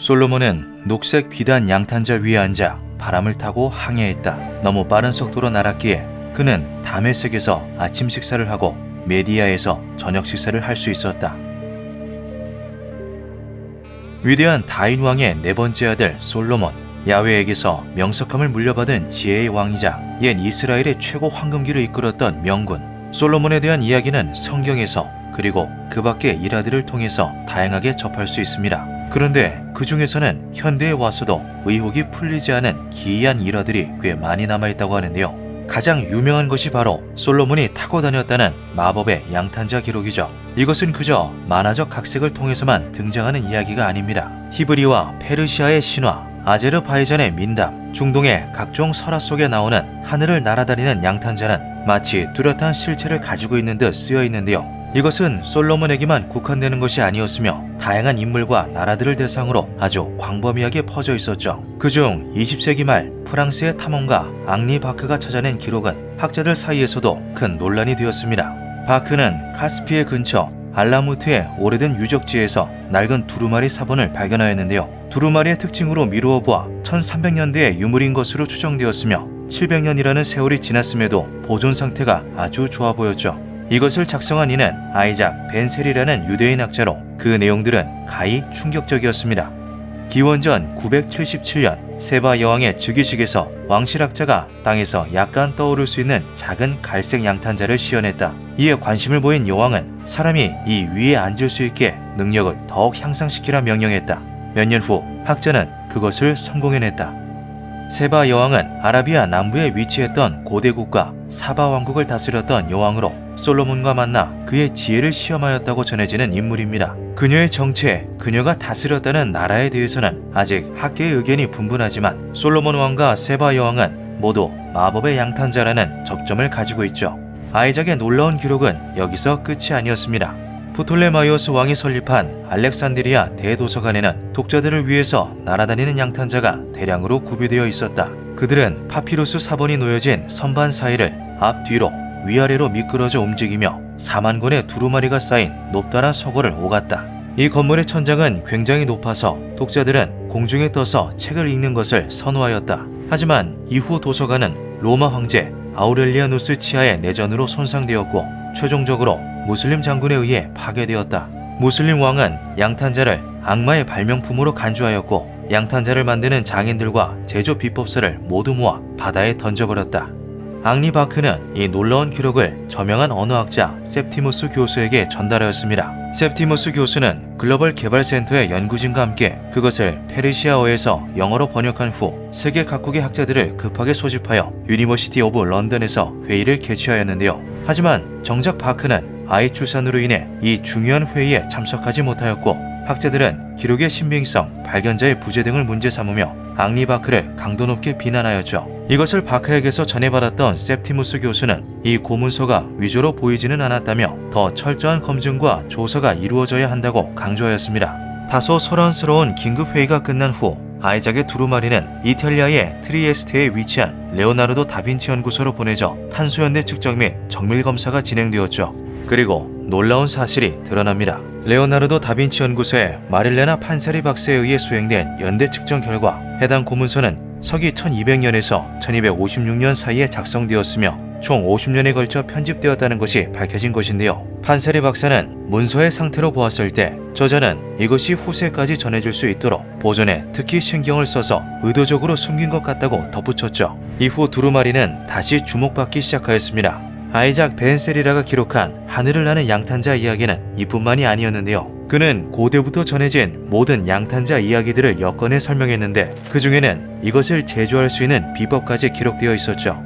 솔로몬은 녹색 비단 양탄자 위에 앉아 바람을 타고 항해했다. 너무 빠른 속도로 날았기에 그는 다메섹에서 아침 식사를 하고 메디아에서 저녁 식사를 할 수 있었다. 위대한 다윗 왕의 네 번째 아들 솔로몬, 야훼에게서 명석함을 물려받은 지혜의 왕이자 옛 이스라엘의 최고 황금기를 이끌었던 명군. 솔로몬에 대한 이야기는 성경에서 그리고 그 밖의 일화들을 통해서 다양하게 접할 수 있습니다. 그런데 그 중에서는 현대에 와서도 의혹이 풀리지 않은 기이한 일화들이 꽤 많이 남아있다고 하는데요. 가장 유명한 것이 바로 솔로몬이 타고 다녔다는 마법의 양탄자 기록이죠. 이것은 그저 만화적 각색을 통해서만 등장하는 이야기가 아닙니다. 히브리와 페르시아의 신화, 아제르바이잔의 민담, 중동의 각종 설화 속에 나오는 하늘을 날아다니는 양탄자는 마치 뚜렷한 실체를 가지고 있는 듯 쓰여 있는데요. 이것은 솔로몬에게만 국한되는 것이 아니었으며 다양한 인물과 나라들을 대상으로 아주 광범위하게 퍼져 있었죠. 그중 20세기 말 프랑스의 탐험가 앙리 바크가 찾아낸 기록은 학자들 사이에서도 큰 논란이 되었습니다. 바크는 카스피해 근처 알라무트의 오래된 유적지에서 낡은 두루마리 사본을 발견하였는데요. 두루마리의 특징으로 미루어 보아 1300년대의 유물인 것으로 추정되었으며 700년이라는 세월이 지났음에도 보존 상태가 아주 좋아 보였죠. 이것을 작성한 이는 아이작 벤셀이라는 유대인 학자로 그 내용들은 가히 충격적이었습니다. 기원전 977년 세바 여왕의 즉위식에서 왕실학자가 땅에서 약간 떠오를 수 있는 작은 갈색 양탄자를 시연했다. 이에 관심을 보인 여왕은 사람이 이 위에 앉을 수 있게 능력을 더욱 향상시키라 명령했다. 몇 년 후 학자는 그것을 성공해냈다. 세바 여왕은 아라비아 남부에 위치했던 고대 국가 사바 왕국을 다스렸던 여왕으로 솔로몬과 만나 그의 지혜를 시험하였다고 전해지는 인물입니다. 그녀의 정체, 그녀가 다스렸다는 나라에 대해서는 아직 학계의 의견이 분분하지만 솔로몬 왕과 세바 여왕은 모두 마법의 양탄자라는 접점을 가지고 있죠. 아이작의 놀라운 기록은 여기서 끝이 아니었습니다. 프톨레마이오스 왕이 설립한 알렉산드리아 대도서관에는 독자들을 위해서 날아다니는 양탄자가 대량으로 구비되어 있었다. 그들은 파피루스 사본이 놓여진 선반 사이를 앞뒤로 위아래로 미끄러져 움직이며 4만 권의 두루마리가 쌓인 높다란 서고를 오갔다. 이 건물의 천장은 굉장히 높아서 독자들은 공중에 떠서 책을 읽는 것을 선호하였다. 하지만 이후 도서관은 로마 황제 아우렐리아누스 치하의 내전으로 손상되었고 최종적으로 무슬림 장군에 의해 파괴되었다. 무슬림 왕은 양탄자를 악마의 발명품으로 간주하였고 양탄자를 만드는 장인들과 제조 비법서를 모두 모아 바다에 던져버렸다. 앙리 바크는 이 놀라운 기록을 저명한 언어학자 셉티무스 교수에게 전달하였습니다. 셉티무스 교수는 글로벌 개발센터의 연구진과 함께 그것을 페르시아어에서 영어로 번역한 후 세계 각국의 학자들을 급하게 소집하여 유니버시티 오브 런던에서 회의를 개최하였는데요. 하지만 정작 바크는 아이 출산으로 인해 이 중요한 회의에 참석하지 못하였고 학자들은 기록의 신빙성, 발견자의 부재 등을 문제 삼으며 앙리 바크를 강도 높게 비난하였죠. 이것을 바크에게서 전해받았던 셉티무스 교수는 이 고문서가 위조로 보이지는 않았다며 더 철저한 검증과 조사가 이루어져야 한다고 강조하였습니다. 다소 소란스러운 긴급회의가 끝난 후 아이작의 두루마리는 이탈리아의 트리에스테에 위치한 레오나르도 다빈치 연구소로 보내져 탄소연대 측정 및 정밀 검사가 진행되었죠. 그리고 놀라운 사실이 드러납니다. 레오나르도 다빈치 연구소의 마릴레나 판사리 박사에 의해 수행된 연대 측정 결과 해당 고문서는 서기 1200년에서 1256년 사이에 작성되었으며 총 50년에 걸쳐 편집되었다는 것이 밝혀진 것인데요. 판사리 박사는 문서의 상태로 보았을 때 저자는 이것이 후세까지 전해질 수 있도록 보존에 특히 신경을 써서 의도적으로 숨긴 것 같다고 덧붙였죠. 이후 두루마리는 다시 주목받기 시작하였습니다. 아이작 벤셀이라가 기록한 하늘을 나는 양탄자 이야기는 이뿐만이 아니었는데요. 그는 고대부터 전해진 모든 양탄자 이야기들을 엮어내 설명했는데 그 중에는 이것을 제조할 수 있는 비법까지 기록되어 있었죠.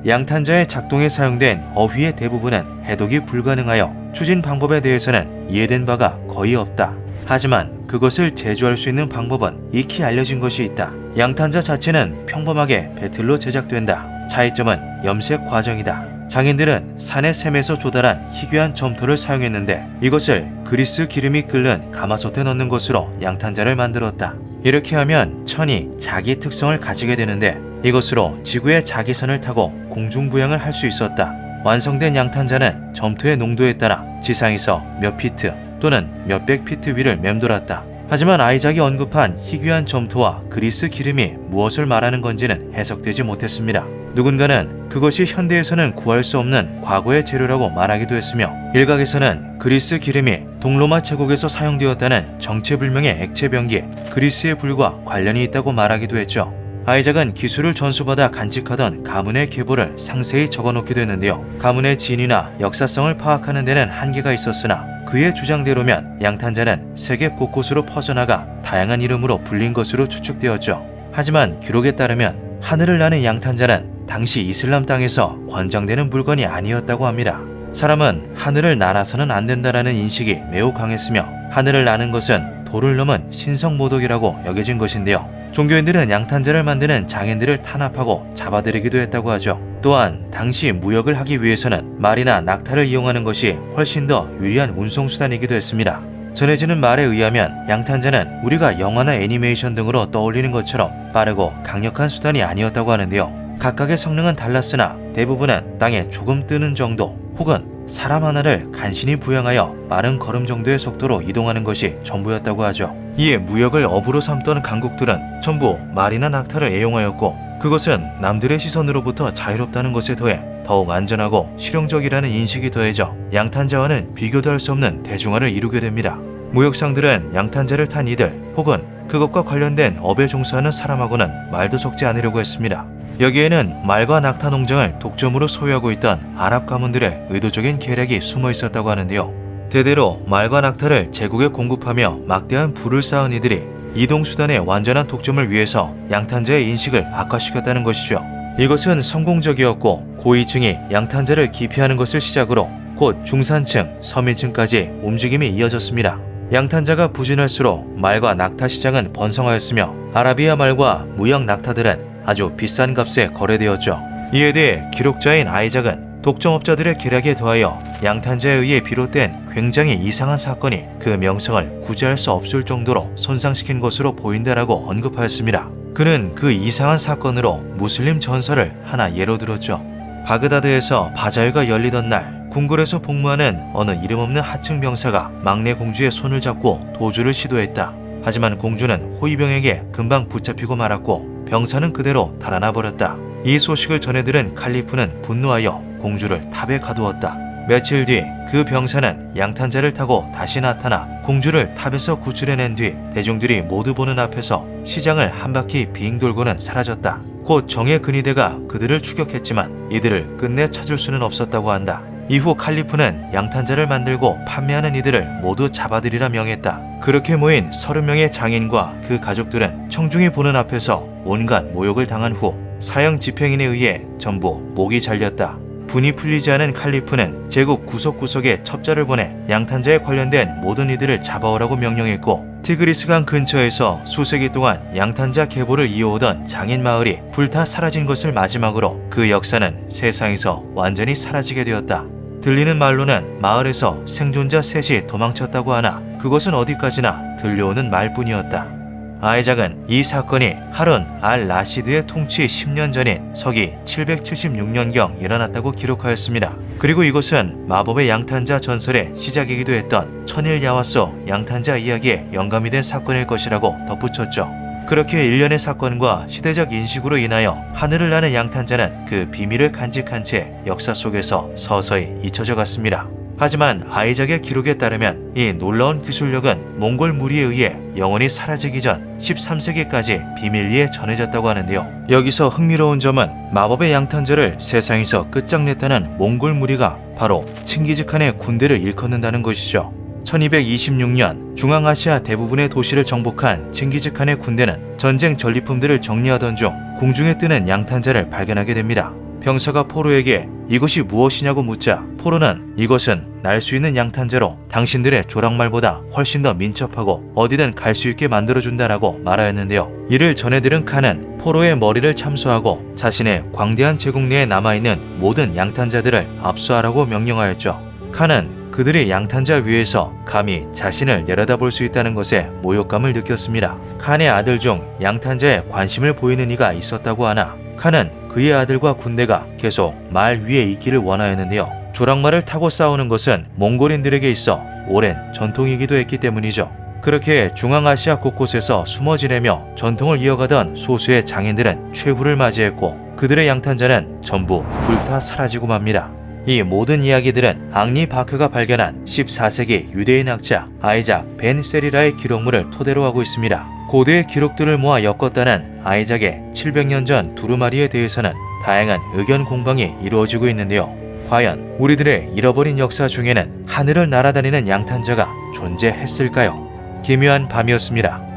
양탄자의 작동에 사용된 어휘의 대부분은 해독이 불가능하여 추진 방법에 대해서는 이해된 바가 거의 없다. 하지만 그것을 제조할 수 있는 방법은 익히 알려진 것이 있다. 양탄자 자체는 평범하게 배틀로 제작된다. 차이점은 염색 과정이다. 장인들은 산의 샘에서 조달한 희귀한 점토를 사용했는데 이것을 그리스 기름이 끓는 가마솥에 넣는 것으로 양탄자를 만들었다. 이렇게 하면 천이 자기 특성을 가지게 되는데 이것으로 지구의 자기선을 타고 공중부양을 할 수 있었다. 완성된 양탄자는 점토의 농도에 따라 지상에서 몇 피트 또는 몇백 피트 위를 맴돌았다. 하지만 아이작이 언급한 희귀한 점토와 그리스 기름이 무엇을 말하는 건지는 해석되지 못했습니다. 누군가는 그것이 현대에서는 구할 수 없는 과거의 재료라고 말하기도 했으며, 일각에서는 그리스 기름이 동로마 제국에서 사용되었다는 정체불명의 액체 병기 그리스의 불과 관련이 있다고 말하기도 했죠. 아이작은 기술을 전수받아 간직하던 가문의 계보를 상세히 적어놓기도 했는데요. 가문의 진위나 역사성을 파악하는 데는 한계가 있었으나 그의 주장대로면 양탄자는 세계 곳곳으로 퍼져나가 다양한 이름으로 불린 것으로 추측되었죠. 하지만 기록에 따르면 하늘을 나는 양탄자는 당시 이슬람 땅에서 권장되는 물건이 아니었다고 합니다. 사람은 하늘을 날아서는 안 된다라는 인식이 매우 강했으며, 하늘을 나는 것은 도를 넘은 신성모독이라고 여겨진 것인데요. 종교인들은 양탄자를 만드는 장인들을 탄압하고 잡아들이기도 했다고 하죠. 또한 당시 무역을 하기 위해서는 말이나 낙타를 이용하는 것이 훨씬 더 유리한 운송수단이기도 했습니다. 전해지는 말에 의하면 양탄자는 우리가 영화나 애니메이션 등으로 떠올리는 것처럼 빠르고 강력한 수단이 아니었다고 하는데요. 각각의 성능은 달랐으나 대부분은 땅에 조금 뜨는 정도, 혹은 사람 하나를 간신히 부양하여 빠른 걸음 정도의 속도로 이동하는 것이 전부였다고 하죠. 이에 무역을 업으로 삼던 강국들은 전부 말이나 낙타를 애용하였고, 그것은 남들의 시선으로부터 자유롭다는 것에 더해 더욱 안전하고 실용적이라는 인식이 더해져 양탄자와는 비교도 할 수 없는 대중화를 이루게 됩니다. 무역상들은 양탄자를 탄 이들 혹은 그것과 관련된 업에 종사하는 사람하고는 말도 섞지 않으려고 했습니다. 여기에는 말과 낙타 농장을 독점으로 소유하고 있던 아랍 가문들의 의도적인 계략이 숨어 있었다고 하는데요. 대대로 말과 낙타를 제국에 공급하며 막대한 부를 쌓은 이들이 이동수단의 완전한 독점을 위해서 양탄자의 인식을 악화시켰다는 것이죠. 이것은 성공적이었고, 고위층이 양탄자를 기피하는 것을 시작으로 곧 중산층, 서민층까지 움직임이 이어졌습니다. 양탄자가 부진할수록 말과 낙타 시장은 번성하였으며, 아라비아 말과 무역 낙타들은 아주 비싼 값에 거래되었죠. 이에 대해 기록자인 아이작은 독점업자들의 계략에 더하여 양탄자에 의해 비롯된 굉장히 이상한 사건이 그 명성을 구제할 수 없을 정도로 손상시킨 것으로 보인다라고 언급하였습니다. 그는 그 이상한 사건으로 무슬림 전설을 하나 예로 들었죠. 바그다드에서 바자회가 열리던 날, 궁궐에서 복무하는 어느 이름 없는 하층 병사가 막내 공주의 손을 잡고 도주를 시도했다. 하지만 공주는 호위병에게 금방 붙잡히고 말았고, 병사는 그대로 달아나 버렸다. 이 소식을 전해들은 칼리프는 분노하여 공주를 탑에 가두었다. 며칠 뒤 그 병사는 양탄자를 타고 다시 나타나 공주를 탑에서 구출해낸 뒤 대중들이 모두 보는 앞에서 시장을 한 바퀴 빙 돌고는 사라졌다. 곧 정의 근위대가 그들을 추격했지만 이들을 끝내 찾을 수는 없었다고 한다. 이후 칼리프는 양탄자를 만들고 판매하는 이들을 모두 잡아들이라 명했다. 그렇게 모인 30명의 장인과 그 가족들은 청중이 보는 앞에서 온갖 모욕을 당한 후 사형 집행인에 의해 전부 목이 잘렸다. 분이 풀리지 않은 칼리프는 제국 구석구석에 첩자를 보내 양탄자에 관련된 모든 이들을 잡아오라고 명령했고, 티그리스강 근처에서 수세기 동안 양탄자 계보를 이어오던 장인 마을이 불타 사라진 것을 마지막으로 그 역사는 세상에서 완전히 사라지게 되었다. 들리는 말로는 마을에서 생존자 셋이 도망쳤다고 하나 그것은 어디까지나 들려오는 말뿐이었다. 아이작은 이 사건이 하룬 알 라시드의 통치 10년 전인 서기 776년경 일어났다고 기록하였습니다. 그리고 이것은 마법의 양탄자 전설의 시작이기도 했던 천일 야와소 양탄자 이야기에 영감이 된 사건일 것이라고 덧붙였죠. 그렇게 일련의 사건과 시대적 인식으로 인하여 하늘을 나는 양탄자는 그 비밀을 간직한 채 역사 속에서 서서히 잊혀져 갔습니다. 하지만 아이작의 기록에 따르면 이 놀라운 기술력은 몽골 무리에 의해 영원히 사라지기 전 13세기까지 비밀리에 전해졌다고 하는데요. 여기서 흥미로운 점은 마법의 양탄자를 세상에서 끝장냈다는 몽골 무리가 바로 칭기즈칸의 군대를 일컫는다는 것이죠. 1226년 중앙아시아 대부분의 도시를 정복한 칭기즈칸의 군대는 전쟁 전리품들을 정리하던 중 공중에 뜨는 양탄자를 발견하게 됩니다. 병사가 포로에게 이것이 무엇이냐고 묻자 포로는 이것은 날 수 있는 양탄자로 당신들의 조랑말보다 훨씬 더 민첩하고 어디든 갈 수 있게 만들어준다라고 말하였는데요. 이를 전해들은 칸은 포로의 머리를 참수하고 자신의 광대한 제국 내에 남아있는 모든 양탄자들을 압수하라고 명령하였죠. 칸은 그들이 양탄자 위에서 감히 자신을 내려다볼 수 있다는 것에 모욕감을 느꼈습니다. 칸의 아들 중 양탄자에 관심을 보이는 이가 있었다고 하나 칸은 그의 아들과 군대가 계속 말 위에 있기를 원하였는데요. 조랑말을 타고 싸우는 것은 몽골인들에게 있어 오랜 전통이기도 했기 때문이죠. 그렇게 중앙아시아 곳곳에서 숨어 지내며 전통을 이어가던 소수의 장인들은 최후를 맞이했고 그들의 양탄자는 전부 불타 사라지고 맙니다. 이 모든 이야기들은 앙리 바크가 발견한 14세기 유대인 학자 아이작 벤 세리라의 기록물을 토대로 하고 있습니다. 고대의 기록들을 모아 엮었다는 아이작의 700년 전 두루마리에 대해서는 다양한 의견 공방이 이루어지고 있는데요. 과연 우리들의 잃어버린 역사 중에는 하늘을 날아다니는 양탄자가 존재했을까요? 기묘한 밤이었습니다.